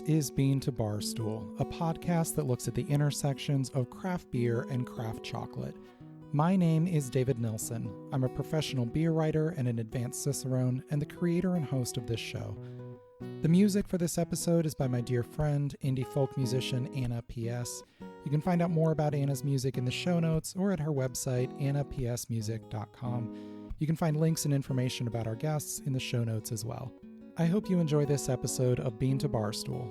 is Bean to Barstool, a podcast that looks at the intersections of craft beer and craft chocolate. My name is David Nilsson. I'm a professional beer writer and an advanced cicerone, and the creator and host of this show. The music for this episode is by my dear friend, indie folk musician Anna P.S. You can find out more about Anna's music in the show notes or at her website, annapsmusic.com. You can find links and information about our guests in the show notes as well. I hope you enjoy this episode of Bean to Barstool.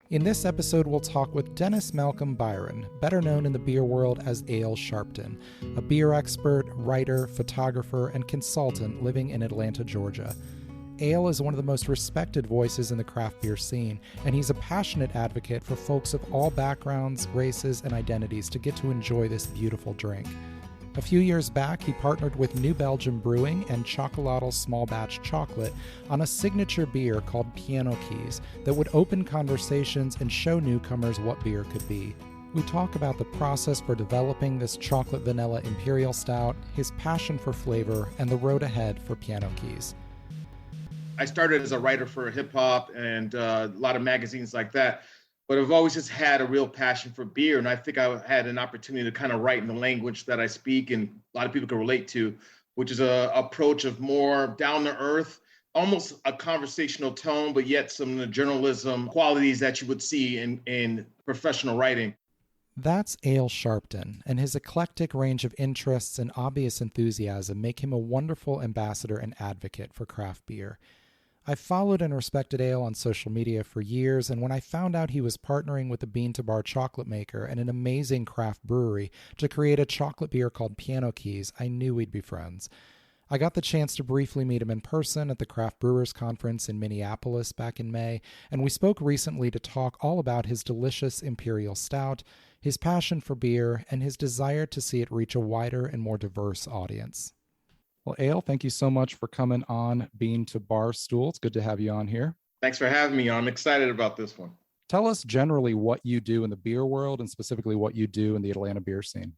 In this episode, we'll talk with Dennis Malcolm Byron, better known in the beer world as Ale Sharpton, a beer expert, writer, photographer, and consultant living in Atlanta, Georgia. Ale is one of the most respected voices in the craft beer scene, and he's a passionate advocate for folks of all backgrounds, races, and identities to get to enjoy this beautiful drink. A few years back, he partnered with New Belgium Brewing and Xocolatl Small Batch Chocolate on a signature beer called Piano Keys that would open conversations and show newcomers what beer could be. We talk about the process for developing this chocolate vanilla Imperial Stout, his passion for flavor, and the road ahead for Piano Keys. I started as a writer for hip hop and a lot of magazines like that, but I've always just had a real passion for beer. And I think I had an opportunity to kind of write in the language that I speak and a lot of people can relate to, which is an approach of more down to earth, almost a conversational tone, but yet some of the journalism qualities that you would see in professional writing. That's Ale Sharpton, and his eclectic range of interests and obvious enthusiasm make him a wonderful ambassador and advocate for craft beer. I've followed and respected Ale on social media for years, and when I found out he was partnering with a bean-to-bar chocolate maker and an amazing craft brewery to create a chocolate beer called Piano Keys, I knew we'd be friends. I got the chance to briefly meet him in person at the Craft Brewers Conference in Minneapolis back in May, and we spoke recently to talk all about his delicious Imperial Stout, his passion for beer, and his desire to see it reach a wider and more diverse audience. Well, Ale, thank you so much for coming on Bean to Barstool. It's good to have you on here. Thanks for having me on. I'm excited about this one. Tell us generally what you do in the beer world and specifically what you do in the Atlanta beer scene.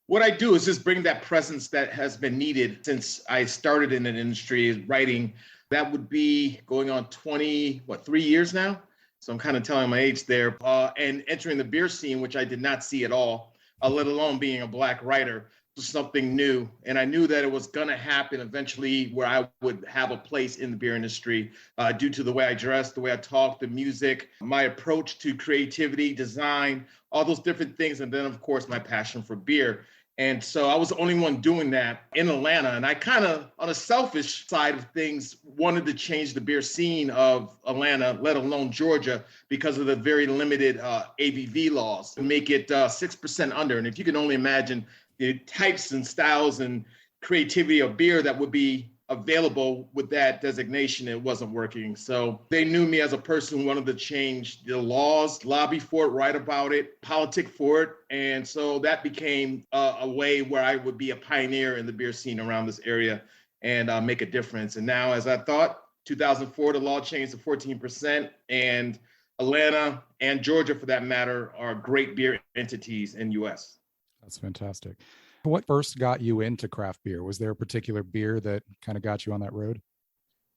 What I do is just bring that presence that has been needed since I started in an industry writing. That would be going on 3 years now? So I'm kind of telling my age there. And entering the beer scene, which I did not see at all, let alone being a Black writer, was something new. And I knew that it was going to happen eventually where I would have a place in the beer industry due to the way I dress, the way I talk, the music, my approach to creativity, design, all those different things. And then, of course, my passion for beer. And so I was the only one doing that in Atlanta. And I kind of, on a selfish side of things, wanted to change the beer scene of Atlanta, let alone Georgia, because of the very limited ABV laws, to make it 6% under. And if you can only imagine the types and styles and creativity of beer that would be available with that designation, it wasn't working. So they knew me as a person who wanted to change the laws, lobby for it, write about it, politic for it. And so that became a way where I would be a pioneer in the beer scene around this area and make a difference. And now, as I thought, 2004, the law changed to 14%, and Atlanta and Georgia, for that matter, are great beer entities in U.S. That's fantastic. What first got you into craft beer? Was there a particular beer that kind of got you on that road?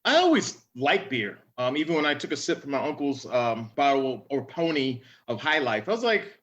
I always liked beer. Even when I took a sip from my uncle's bottle or pony of High Life, I was like,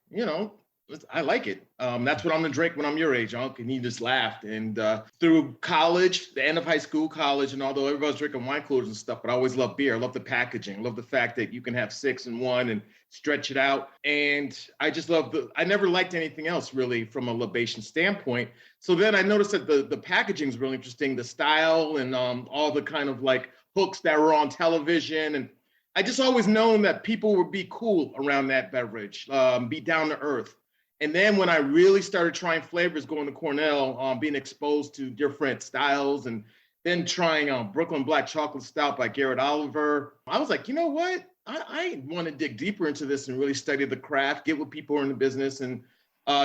I like it. That's what I'm gonna drink when I'm your age, Unc. And he just laughed. And through college, the end of high school, college, and although everybody's drinking wine coolers and stuff, but I always loved beer. I love the packaging. I love the fact that you can have 6 in 1 and stretch it out. And I just love I never liked anything else really from a libation standpoint. So then I noticed that the packaging is really interesting, the style and all the kind of like hooks that were on television. And I just always known that people would be cool around that beverage, be down to earth. And then when I really started trying flavors, going to Cornell, being exposed to different styles, and then trying Brooklyn Black Chocolate Stout by Garrett Oliver, I was like, you know what? I want to dig deeper into this and really study the craft, get with people who are in the business, and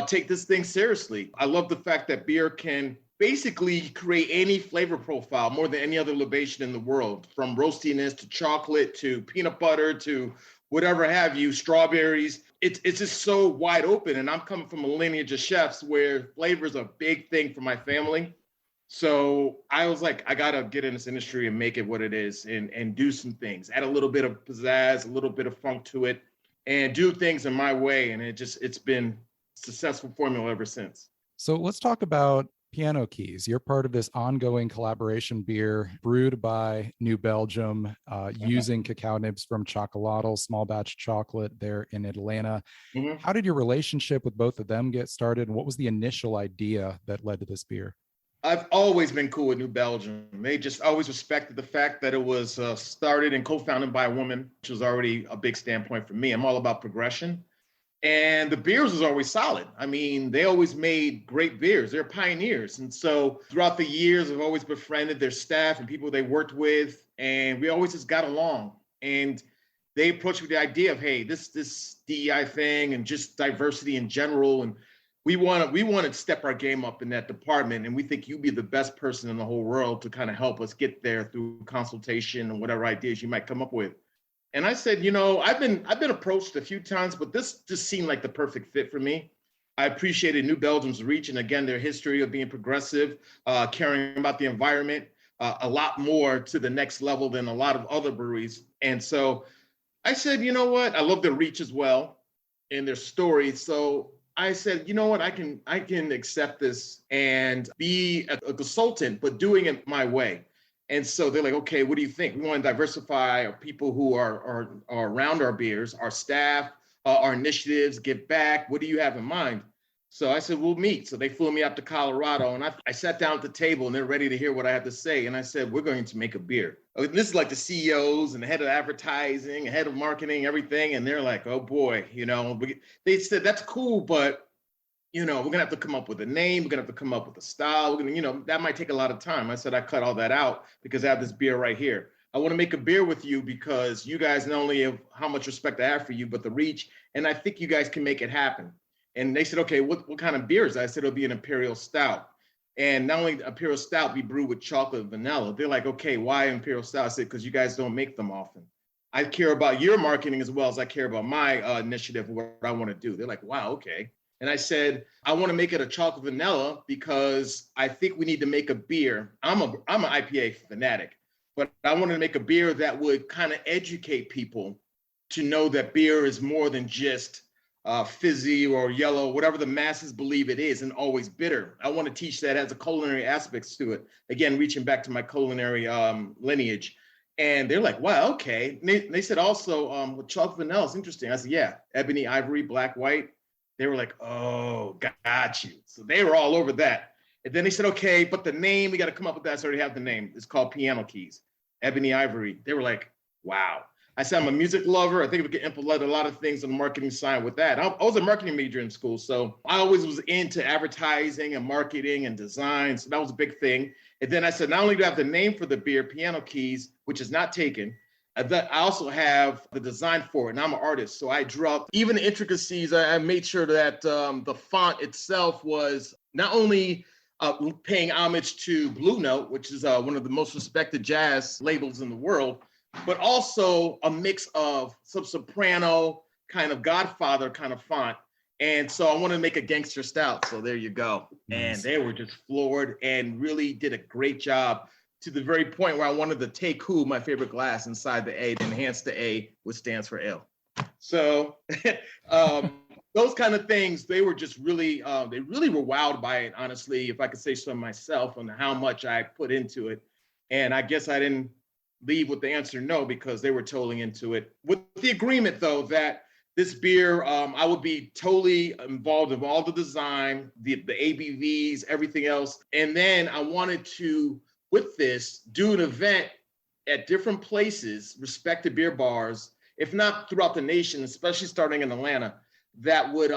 take this thing seriously. I love the fact that beer can basically create any flavor profile more than any other libation in the world, from roastiness to chocolate to peanut butter to whatever have you, strawberries. It's just so wide open. And I'm coming from a lineage of chefs where flavor is a big thing for my family. So I was like, I gotta get in this industry and make it what it is and do some things, add a little bit of pizzazz, a little bit of funk to it, and do things in my way. And it's been successful formula ever since. So let's talk about Piano Keys. You're part of this ongoing collaboration beer brewed by New Belgium, using cacao nibs from Xocolatl, small batch chocolate there in Atlanta. Mm-hmm. How did your relationship with both of them get started? And what was the initial idea that led to this beer? I've always been cool with New Belgium. They just always respected the fact that it was started and co-founded by a woman, which was already a big standpoint for me. I'm all about progression. And the beers was always solid. I mean, they always made great beers. They're pioneers. And so throughout the years, I've always befriended their staff and people they worked with. And we always just got along. And they approached me with the idea of, hey, this DEI thing and just diversity in general. And we want to step our game up in that department. And we think you'd be the best person in the whole world to kind of help us get there through consultation and whatever ideas you might come up with. And I said, I've been approached a few times, but this just seemed like the perfect fit for me. I appreciated New Belgium's reach and again, their history of being progressive, caring about the environment, a lot more to the next level than a lot of other breweries. And so I said, you know what? I love their reach as well and their story. So I said, you know what? I can accept this and be a consultant, but doing it my way. And so they're like, okay, what do you think? We want to diversify our people who are around our beers, our staff, our initiatives, give back. What do you have in mind? So I said, we'll meet. So they flew me up to Colorado and I sat down at the table and they're ready to hear what I have to say. And I said, we're going to make a beer. This is like the CEOs and the head of advertising, head of marketing, everything. And they're like, oh boy, they said, that's cool, but we're going to have to come up with a name. We're going to have to come up with a style. We're going to, that might take a lot of time. I said, I cut all that out because I have this beer right here. I want to make a beer with you because you guys not only have how much respect I have for you, but the reach. And I think you guys can make it happen. And they said, okay, what kind of beers? I said, it'll be an Imperial Stout. And not only Imperial Stout be brewed with chocolate and vanilla. They're like, okay, why Imperial Stout? I said, because you guys don't make them often. I care about your marketing as well as I care about my initiative, what I want to do. They're like, wow, okay. And I said, I want to make it a chocolate vanilla because I think we need to make a beer. I'm an IPA fanatic, but I wanted to make a beer that would kind of educate people to know that beer is more than just fizzy or yellow, whatever the masses believe it is, and always bitter. I want to teach that as a culinary aspects to it. Again, reaching back to my culinary lineage. And they're like, wow, okay. And they said also, with chocolate vanilla is interesting. I said, yeah, ebony, ivory, black, white. They were like, oh, got you. So they were all over that. And then they said, okay, but the name, we got to come up with that. So I already have the name. It's called Piano Keys, Ebony, Ivory. They were like, wow. I said, I'm a music lover. I think we can implement a lot of things on the marketing side with that. I was a marketing major in school. So I always was into advertising and marketing and design. So that was a big thing. And then I said, not only do I have the name for the beer, Piano Keys, which is not taken, I also have the design for it, and I'm an artist, so I drew up even the intricacies. I made sure that the font itself was not only paying homage to Blue Note, which is one of the most respected jazz labels in the world, but also a mix of some soprano kind of Godfather kind of font. And so I wanted to make a gangster stout, so there you go. Nice. And they were just floored and really did a great job, to the very point where I wanted to take my favorite glass, inside the A to enhance the A, which stands for L. So those kind of things, they were just really, they really were wowed by it, honestly, if I could say so myself, on how much I put into it. And I guess I didn't leave with the answer no, because they were totally into it. With the agreement, though, that this beer, I would be totally involved in all the design, the ABVs, everything else. And then I wanted to, with this, do an event at different places, respected beer bars, if not throughout the nation, especially starting in Atlanta, that would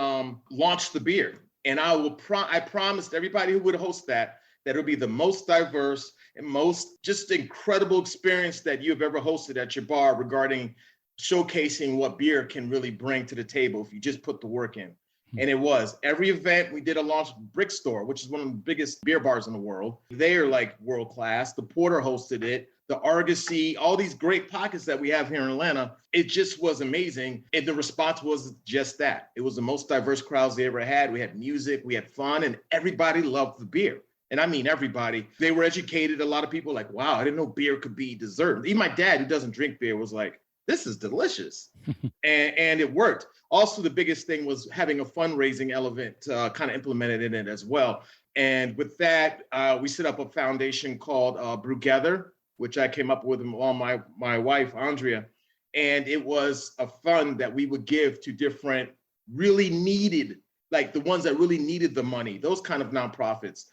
launch the beer. And I promised everybody who would host that it would be the most diverse and most just incredible experience that you've ever hosted at your bar, regarding showcasing what beer can really bring to the table if you just put the work in. And it was. Every event, we did a launch Brick Store, which is one of the biggest beer bars in the world. They are like world class. The Porter hosted it. The Argosy, all these great pockets that we have here in Atlanta. It just was amazing. And the response was just that. It was the most diverse crowds they ever had. We had music, we had fun, and everybody loved the beer. And I mean everybody. They were educated. A lot of people like, wow, I didn't know beer could be dessert. Even my dad, who doesn't drink beer, was like, this is delicious. and it worked. Also, the biggest thing was having a fundraising element kind of implemented in it as well. And with that, we set up a foundation called BrewGether, which I came up with along my wife, Andrea. And it was a fund that we would give to different really needed, like the ones that really needed the money, those kind of nonprofits.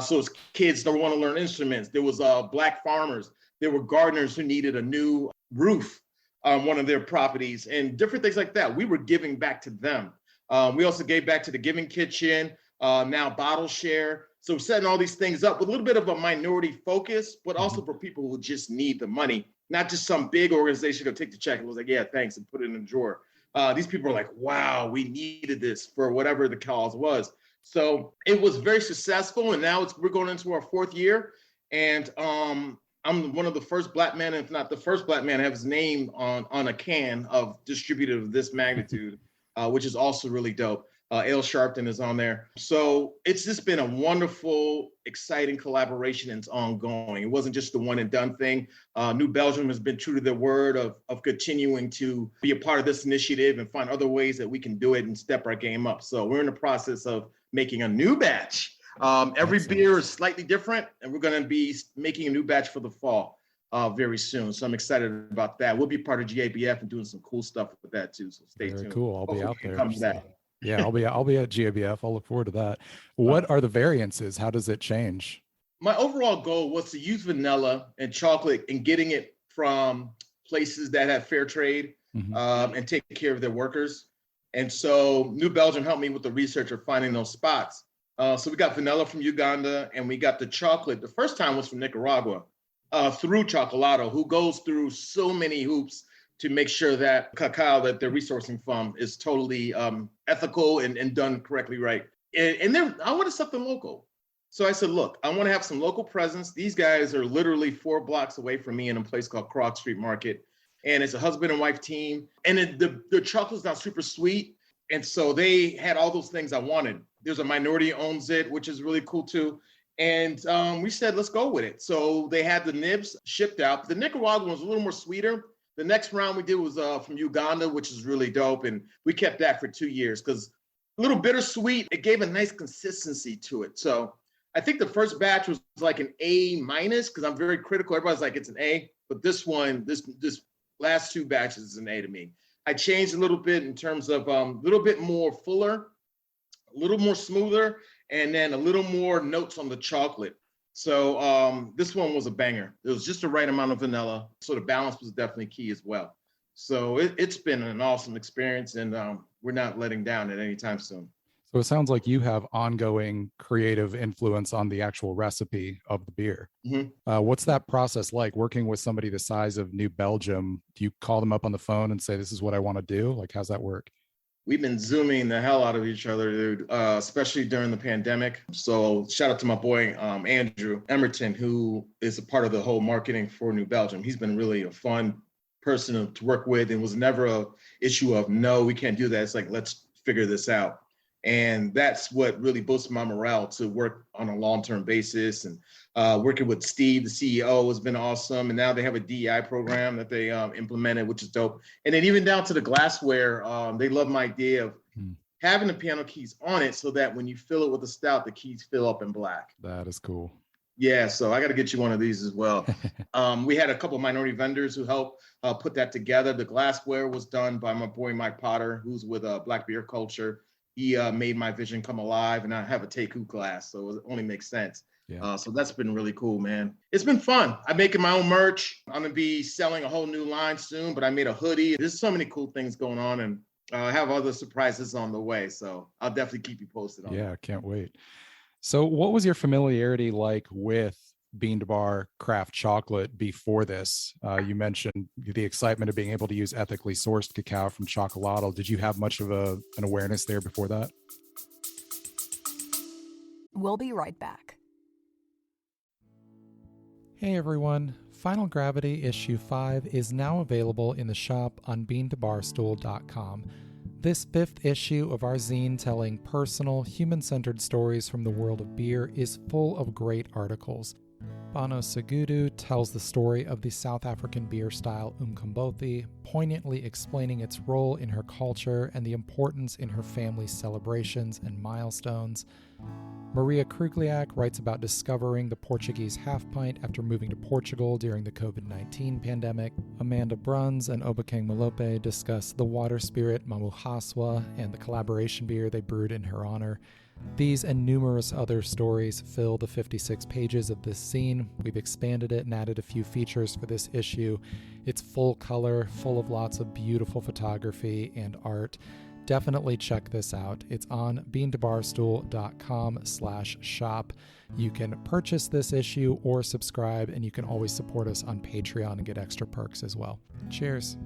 So it's kids that want to learn instruments. There was Black farmers. There were gardeners who needed a new roof on one of their properties and different things like that. We were giving back to them. We also gave back to the Giving Kitchen, now Bottle Share. So setting all these things up with a little bit of a minority focus, but also for people who just need the money, not just some big organization that'll take the check and was like, yeah, thanks, and put it in the drawer. These people are like, wow, we needed this for whatever the cause was. So it was very successful. And now we're going into our 4th year. And I'm one of the first Black men, if not the first Black man, to have his name on a can of distributed of this magnitude, which is also really dope. Ale Sharpton is on there. So it's just been a wonderful, exciting collaboration, and it's ongoing. It wasn't just the one and done thing. New Belgium has been true to their word of continuing to be a part of this initiative and find other ways that we can do it and step our game up. So we're in the process of making a new batch. Every beer is slightly different, and we're going to be making a new batch for the fall very soon. So I'm excited about that. We'll be part of GABF and doing some cool stuff with that too. So stay tuned. Cool. I'll be out there. So. Yeah, I'll be at GABF. I'll look forward to that. What are the variances? How does it change? My overall goal was to use vanilla and chocolate and getting it from places that have fair trade and take care of their workers. And so New Belgium helped me with the research of finding those spots. So we got vanilla from Uganda, and we got the chocolate. The first time was from Nicaragua through Xocolatl, who goes through so many hoops to make sure that cacao that they're resourcing from is totally ethical and done correctly right. And I wanted something local. So I said, look, I want to have some local presence. These guys are literally 4 blocks away from me in a place called Croc Street Market. And it's a husband and wife team. And the chocolate's not super sweet. And so they had all those things I wanted. There's a minority owns it, which is really cool too. And we said, let's go with it. So they had the nibs shipped out. The Nicaraguan was a little more sweeter. The next round we did was from Uganda, which is really dope. And we kept that for 2 years because a little bittersweet. It gave a nice consistency to it. So I think the first batch was like an A- because I'm very critical. Everybody's like, it's an A. But this one, this last 2 batches is an A to me. I changed a little bit in terms of a little bit more fuller, a little more smoother, and then a little more notes on the chocolate. So this one was a banger. It was just the right amount of vanilla. So the balance was definitely key as well. So it's been an awesome experience, and we're not letting down at any time soon. So it sounds like you have ongoing creative influence on the actual recipe of the beer. What's that process like, working with somebody the size of New Belgium? Do you call them up on the phone and say, this is what I want to do? Like, how's that work? We've been Zooming the hell out of each other, dude, especially during the pandemic. So shout out to my boy, Andrew Emerton, who is a part of the whole marketing for New Belgium. He's been really a fun person to work with, and was never a issue of, no, we can't do that. It's like, let's figure this out. And that's what really boosted my morale to work on a long-term basis. And working with Steve, the CEO, has been awesome. And now they have a DEI program that they implemented, which is dope. And then even down to the glassware, they love my idea of having the piano keys on it so that when you fill it with a stout, the keys fill up in black. That is cool. Yeah, so I got to get you one of these as well. We had a couple of minority vendors who helped put that together. The glassware was done by my boy, Mike Potter, who's with Black Beer Culture. He made my vision come alive, and I have a Teku glass, so it only makes sense. Yeah. So that's been really cool, man. It's been fun. I'm making my own merch. I'm gonna be selling a whole new line soon, but I made a hoodie. There's so many cool things going on, and I have other surprises on the way. So I'll definitely keep you posted on that. Yeah, can't wait. So what was your familiarity like with bean to bar craft chocolate before this? You mentioned the excitement of being able to use ethically sourced cacao from Xocolatl. Did you have much of an awareness there before that? We'll be right back. Hey everyone, Final Gravity Issue 5 is now available in the shop on beantobarstool.com. This fifth issue of our zine, telling personal, human-centered stories from the world of beer, is full of great articles. Bano Segudu tells the story of the South African beer style Umkombothi, poignantly explaining its role in her culture and the importance in her family's celebrations and milestones. Maria Krugliak writes about discovering the Portuguese half pint after moving to Portugal during the COVID-19 pandemic. Amanda Bruns and Obakeng Malope discuss the water spirit Mamuhaswa and the collaboration beer they brewed in her honor. These and numerous other stories fill the 56 pages of this zine. We've expanded it and added a few features for this issue. It's full color, full of lots of beautiful photography and art. Definitely check this out. It's on beantobarstool.com/shop. You can purchase this issue or subscribe, and you can always support us on Patreon and get extra perks as well. Cheers.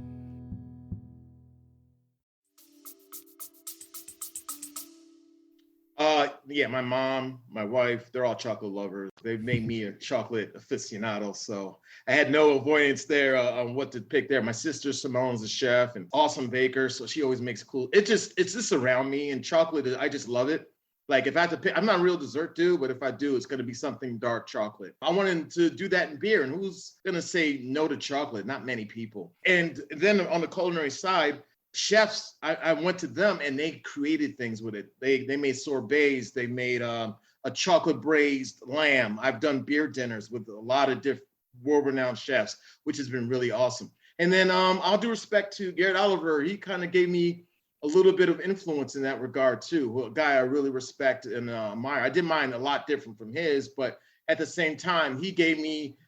Yeah, my mom, my wife, they're all chocolate lovers. They've made me a chocolate aficionado, so I had no avoidance there on what to pick there. My sister Simone's a chef and awesome baker, so she always makes cool. It's just around me, and chocolate, I just love it. Like if I have to pick, I'm not a real dessert dude, but if I do, it's going to be something dark chocolate. I wanted to do that in beer, and who's going to say no to chocolate? Not many people. And then on the culinary side, chefs, I went to them and they created things with it. They made sorbets. They made a chocolate braised lamb. I've done beer dinners with a lot of different world-renowned chefs, which has been really awesome. And then I'll do respect to Garrett Oliver. He kind of gave me a little bit of influence in that regard too. A guy I really respect and admire. I did mine a lot different from his, but at the same time, he gave me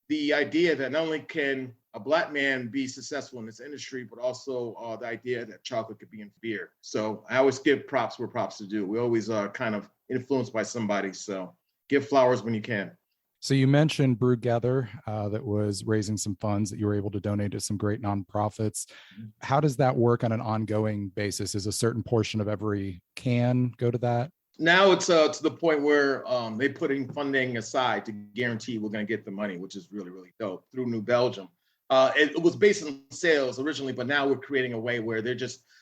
the idea that not only can a Black man be successful in this industry, but also the idea that chocolate could be in beer. So I always give props where props to do. We always are kind of influenced by somebody. So give flowers when you can. So you mentioned BrewGether that was raising some funds that you were able to donate to some great nonprofits. How does that work on an ongoing basis? Is a certain portion of every can go to that? Now it's to the point where they're putting funding aside to guarantee we're going to get the money, which is really, really dope, through New Belgium. It was based on sales originally, but now we're creating a way where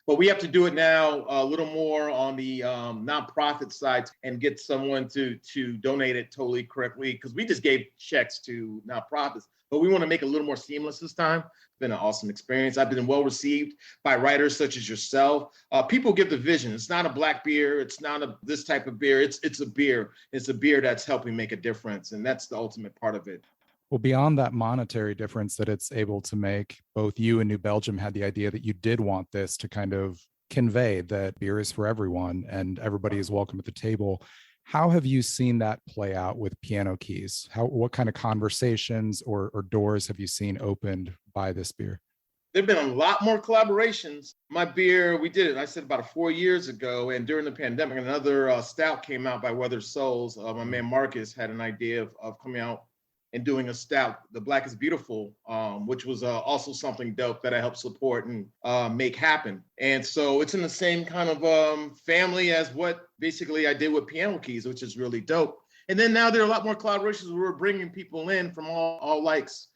but we have to do it now a little more on the nonprofit side and get someone to donate it totally correctly, because we just gave checks to nonprofits, but we want to make it a little more seamless this time. It's been an awesome experience. I've been well received by writers such as yourself. People get the vision. It's not a Black beer. It's not this type of beer. It's a beer. It's a beer that's helping make a difference, and that's the ultimate part of it. Well, beyond that monetary difference that it's able to make, both you and New Belgium had the idea that you did want this to kind of convey that beer is for everyone and everybody is welcome at the table. How have you seen that play out with Piano Keys? What kind of conversations or doors have you seen opened by this beer? There've been a lot more collaborations. My beer, we did it, I said about 4 years ago, and during the pandemic, another stout came out by Weathered Souls. My man Marcus had an idea of coming out and doing a stout, The Black is Beautiful, which was also something dope that I helped support and make happen. And so it's in the same kind of family as what basically I did with Piano Keys, which is really dope. And then now there are a lot more collaborations where we're bringing people in from all likes,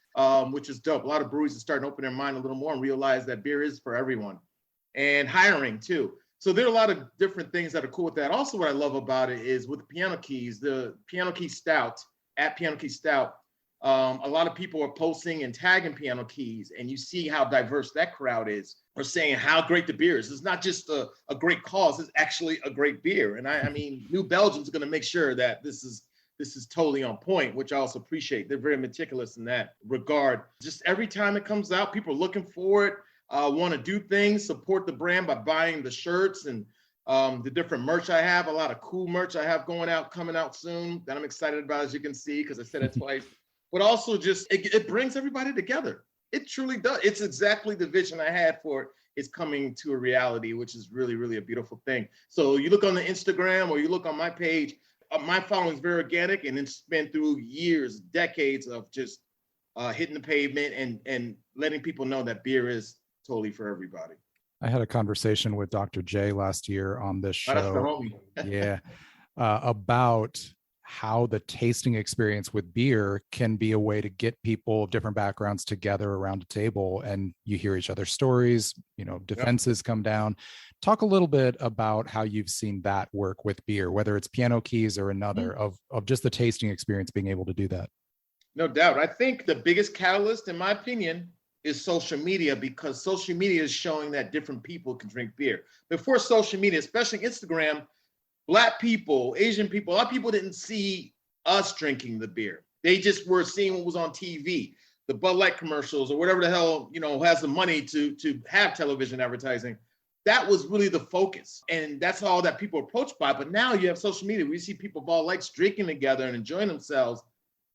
which is dope. A lot of breweries are starting to open their mind a little more and realize that beer is for everyone. And hiring too. So there are a lot of different things that are cool with that. Also, what I love about it is with Piano Keys, the Piano Key Stout, at Piano Key Stout, a lot of people are posting and tagging Piano Keys, and you see how diverse that crowd is, or saying how great the beer is. It's not just a great cause, it's actually a great beer. And I mean, New Belgium's going to make sure that this is totally on point, which I also appreciate. They're very meticulous in that regard. Just every time it comes out, people are looking for it, want to do things, support the brand by buying the shirts and the different merch I have. A lot of cool merch I have coming out soon that I'm excited about, as you can see, because I said it twice. But also just, it brings everybody together. It truly does. It's exactly the vision I had for it is coming to a reality, which is really, really a beautiful thing. So you look on the Instagram or you look on my page, my following is very organic, and it's been through years, decades of just hitting the pavement and letting people know that beer is totally for everybody. I had a conversation with Dr. J last year on this show. Oh, that's the homie. Yeah. About how the tasting experience with beer can be a way to get people of different backgrounds together around a table, and you hear each other's stories, defenses come down. Talk a little bit about how you've seen that work with beer, whether it's Piano Keys or another, of just the tasting experience, being able to do that. No doubt. I think the biggest catalyst, in my opinion, is social media, because social media is showing that different people can drink beer. Before social media, especially Instagram, Black people, Asian people, a lot of people didn't see us drinking the beer. They just were seeing what was on TV, the Bud Light commercials or whatever the hell, has the money to have television advertising. That was really the focus. And that's all that people are approached by. But now you have social media. We see people of all likes drinking together and enjoying themselves.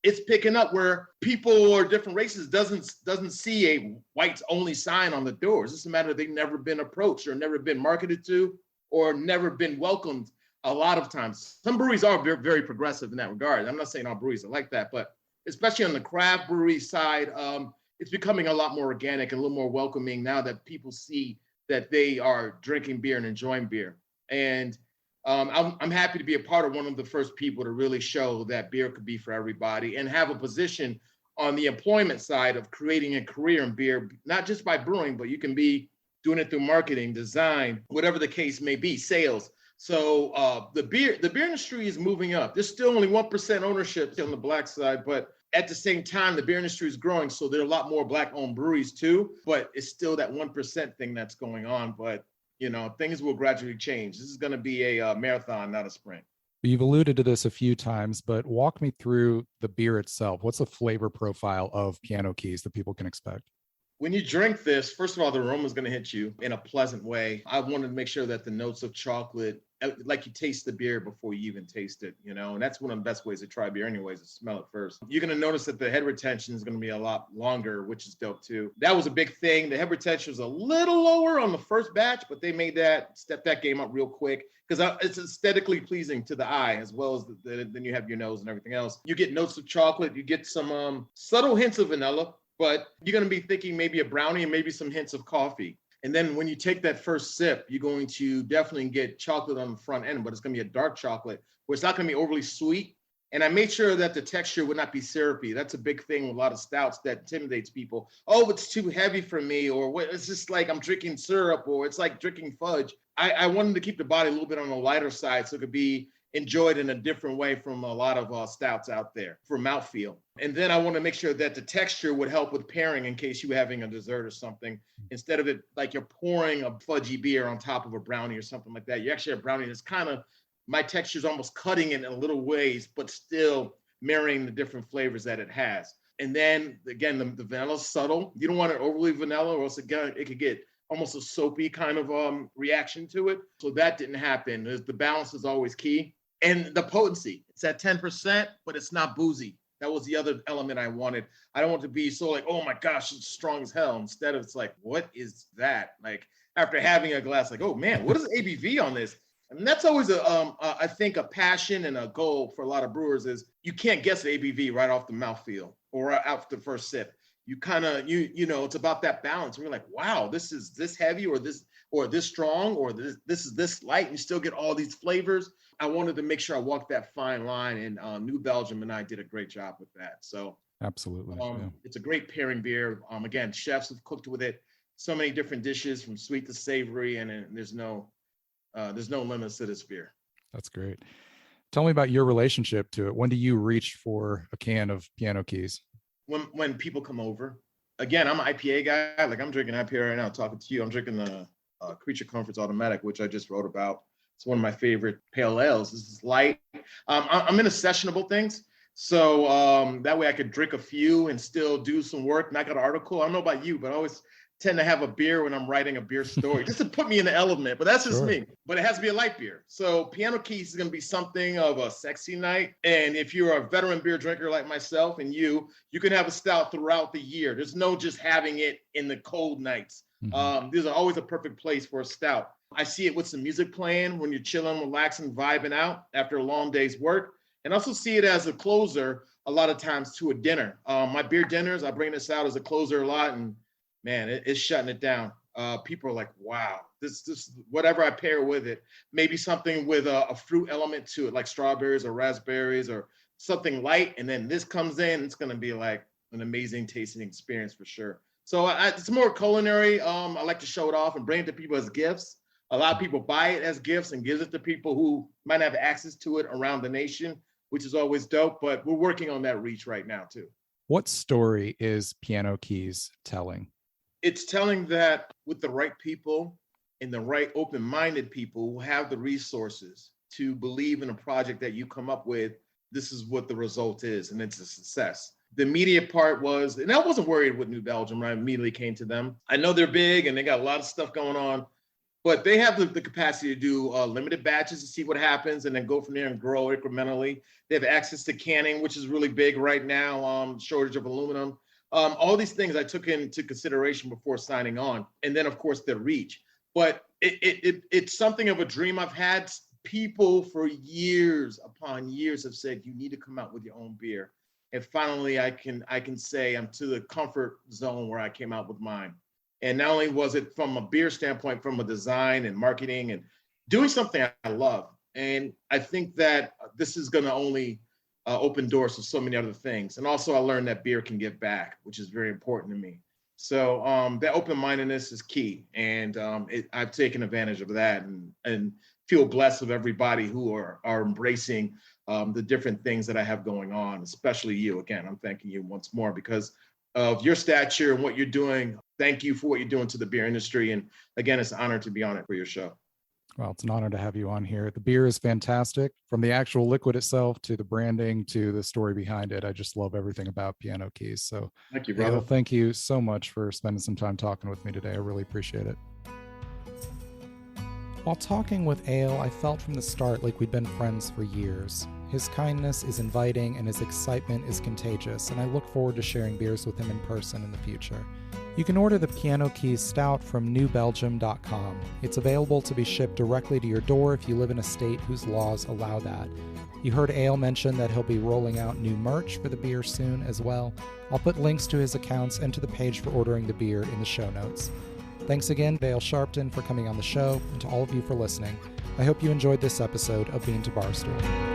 It's picking up where people or different races doesn't see a whites only sign on the doors. It's just a matter of they've never been approached or never been marketed to or never been welcomed. A lot of times, some breweries are very, very progressive in that regard. I'm not saying all breweries are like that, but especially on the craft brewery side, it's becoming a lot more organic and a little more welcoming now that people see that they are drinking beer and enjoying beer. And I'm happy to be a part of one of the first people to really show that beer could be for everybody and have a position on the employment side of creating a career in beer, not just by brewing, but you can be doing it through marketing, design, whatever the case may be, sales. So the beer industry is moving up. There's still only 1% ownership on the Black side, but at the same time, the beer industry is growing. So there are a lot more Black-owned breweries too, but it's still that 1% thing that's going on. But, things will gradually change. This is going to be a marathon, not a sprint. You've alluded to this a few times, but walk me through the beer itself. What's the flavor profile of Piano Keys that people can expect? When you drink this, first of all, the aroma is going to hit you in a pleasant way. I wanted to make sure that the notes of chocolate, like you taste the beer before you even taste it, and that's one of the best ways to try beer anyways, is smell it first. You're going to notice that the head retention is going to be a lot longer, which is dope too. That was a big thing. The head retention was a little lower on the first batch, but they made step that game up real quick because it's aesthetically pleasing to the eye as well as then you have your nose and everything else. You get notes of chocolate, you get some subtle hints of vanilla, but you're going to be thinking maybe a brownie and maybe some hints of coffee. And then when you take that first sip, you're going to definitely get chocolate on the front end, but it's going to be a dark chocolate where it's not going to be overly sweet. And I made sure that the texture would not be syrupy. That's a big thing with a lot of stouts that intimidates people. Oh, it's too heavy for me, or what? It's just like I'm drinking syrup, or it's like drinking fudge. I wanted to keep the body a little bit on the lighter side so it could be enjoyed in a different way from a lot of stouts out there for mouthfeel. And then I want to make sure that the texture would help with pairing in case you were having a dessert or something. Instead of it like you're pouring a fudgy beer on top of a brownie or something like that, you actually have brownie that's kind of, my texture is almost cutting it in a little ways, but still marrying the different flavors that it has. And then again, the vanilla is subtle. You don't want it overly vanilla or else again, it could get almost a soapy kind of reaction to it. So that didn't happen. The balance is always key. And the potency, it's at 10%, but it's not boozy. That was the other element I wanted. I don't want to be so like, oh my gosh, it's strong as hell. Instead of it's like, what is that? Like after having a glass, like, oh man, what is the ABV on this? And that's always I think a passion and a goal for a lot of brewers is you can't guess the ABV right off the mouthfeel or out the first sip. You kind of, it's about that balance. We're like, wow, this is this heavy or this strong or this is this light. You still get all these flavors. I wanted to make sure I walked that fine line, and New Belgium and I did a great job with that. So absolutely, It's a great pairing beer. Again, chefs have cooked with it so many different dishes from sweet to savory, and there's no limits to this beer. That's great. Tell me about your relationship to it. When do you reach for a can of Piano Keys? When people come over. Again, I'm an IPA guy. Like I'm drinking IPA right now, talking to you. I'm drinking the Creature Comforts Automatic, which I just wrote about. It's one of my favorite pale ales. This is light. I'm into sessionable things. So that way I could drink a few and still do some work, knock out an article. I don't know about you, but I always tend to have a beer when I'm writing a beer story, just to put me in the element, but that's just me. But it has to be a light beer. So Piano Keys is going to be something of a sexy night. And if you're a veteran beer drinker like myself and you can have a stout throughout the year. There's no just having it in the cold nights. Mm-hmm. These are always a perfect place for a stout. I see it with some music playing when you're chilling, relaxing, vibing out after a long day's work. And also see it as a closer a lot of times to a dinner. My beer dinners, I bring this out as a closer a lot, and man, it's shutting it down. people are like, wow, this whatever I pair with it, maybe something with a fruit element to it, like strawberries or raspberries or something light. And then this comes in, it's going to be like an amazing tasting experience for sure. So it's more culinary. I like to show it off and bring it to people as gifts. A lot of people buy it as gifts and gives it to people who might have access to it around the nation, which is always dope. But we're working on that reach right now too. What story is Piano Keys telling? It's telling that with the right people and the right open-minded people who have the resources to believe in a project that you come up with, this is what the result is, and it's a success. The immediate part was, and I wasn't worried with New Belgium when I immediately came to them. I know they're big and they got a lot of stuff going on, but they have the capacity to do limited batches to see what happens and then go from there and grow incrementally. They have access to canning, which is really big right now, shortage of aluminum. All these things I took into consideration before signing on. And then, of course, the reach. But it's something of a dream I've had. People for years upon years have said, you need to come out with your own beer. And finally, I can say I'm to the comfort zone where I came out with mine. And not only was it from a beer standpoint, from a design and marketing and doing something I love. And I think that this is going to only open doors to so many other things. And also I learned that beer can give back, which is very important to me. So that open-mindedness is key. And I've taken advantage of that and feel blessed with everybody who are embracing the different things that I have going on, especially you. Again, I'm thanking you once more because of your stature and what you're doing. Thank you for what you're doing to the beer industry. And again, it's an honor to be on it for your show. Well, it's an honor to have you on here. The beer is fantastic, from the actual liquid itself to the branding to the story behind it. I just love everything about Piano Keys. So thank you, brother. Thank you so much for spending some time talking with me today. I really appreciate it. While talking with Ale, I felt from the start like we'd been friends for years. His kindness is inviting and his excitement is contagious, and I look forward to sharing beers with him in person in the future. You can order the Piano Keys Stout from newbelgium.com. It's available to be shipped directly to your door if you live in a state whose laws allow that. You heard Ale mention that he'll be rolling out new merch for the beer soon as well. I'll put links to his accounts and to the page for ordering the beer in the show notes. Thanks again to Ale Sharpton for coming on the show, and to all of you for listening. I hope you enjoyed this episode of Bean to Barstool.